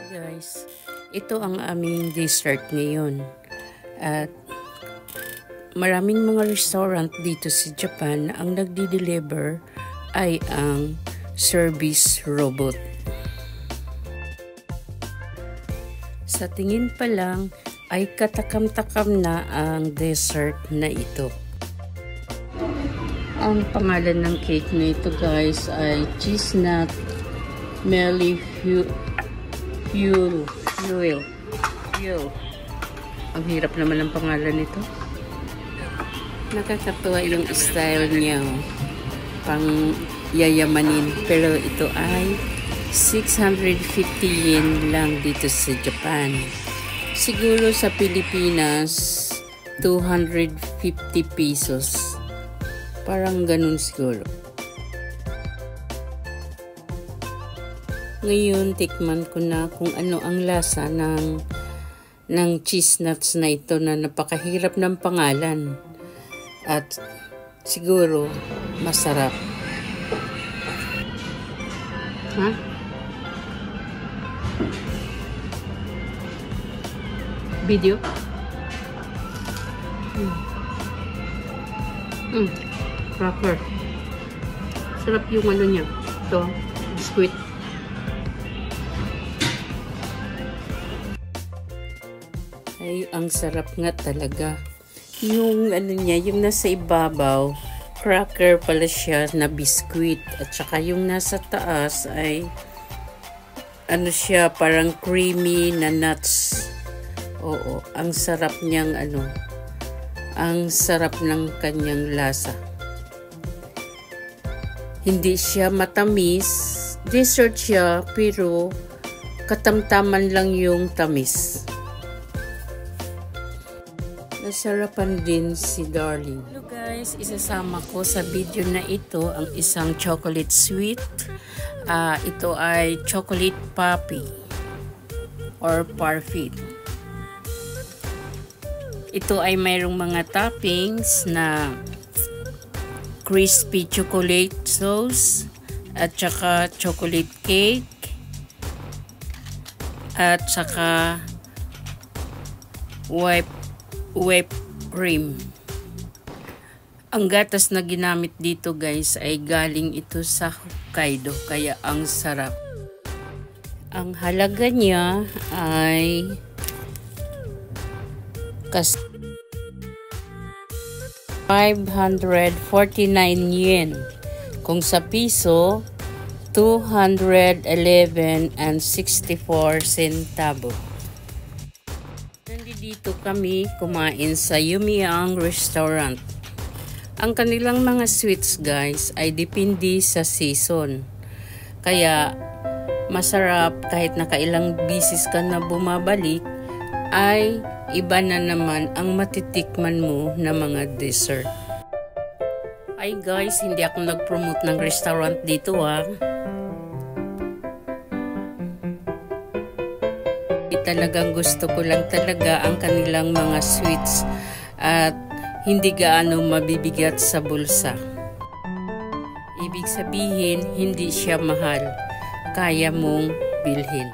Guys, ito ang aming dessert ngayon. At maraming mga restaurant dito sa Japan ang nagdi-deliver ay ang service robot. Sa tingin pa lang ay katakam-takam na ang dessert na ito. Ang pangalan ng cake na ito guys ay cheese nut melly fuel. Ang hirap naman ang pangalan nito. Nakakatuwa yung style niya, pang yayamanin, pero ito ay 650 yen lang dito sa Japan. Siguro sa Pilipinas 250 pesos, parang ganun siguro. Ngayon, tikman ko na kung ano ang lasa ng cheese nuts na ito na napakahirap ng pangalan. At siguro, masarap. Ha? Video? Cracker. Sarap yung ano niya. Ito, biscuit. Ay, ang sarap nga talaga. Yung ano niya, yung nasa ibabaw, cracker pala siya na biscuit. At saka yung nasa taas ay ano siya, parang creamy na nuts. Oo, ang sarap niyang ano, ang sarap ng kanyang lasa. Hindi siya matamis. Dessert siya, pero katamtaman lang yung tamis. Nasarapan din si Darling. Hello guys, isasama ko sa video na ito ang isang chocolate sweet. Ito ay chocolate puppy or parfait. Ito ay mayroong mga toppings na crispy chocolate sauce at saka chocolate cake at saka whipped cream. Ang gatas na ginamit dito guys ay galing ito sa Hokkaido, kaya ang sarap. Ang halaga niya ay 549 yen. Kung sa piso, 211 and 64 centavo. Dito kami kumain sa Yumiang Restaurant. Ang kanilang mga sweets guys ay depende sa season. Kaya masarap kahit nakailang bisis ka na bumabalik, ay iba na naman ang matitikman mo na mga dessert. Ay guys, hindi ako nag-promote ng restaurant dito Talagang gusto ko lang talaga ang kanilang mga sweets at hindi gaano mabibigat sa bulsa. Ibig sabihin, hindi siya mahal. Kaya mong bilhin.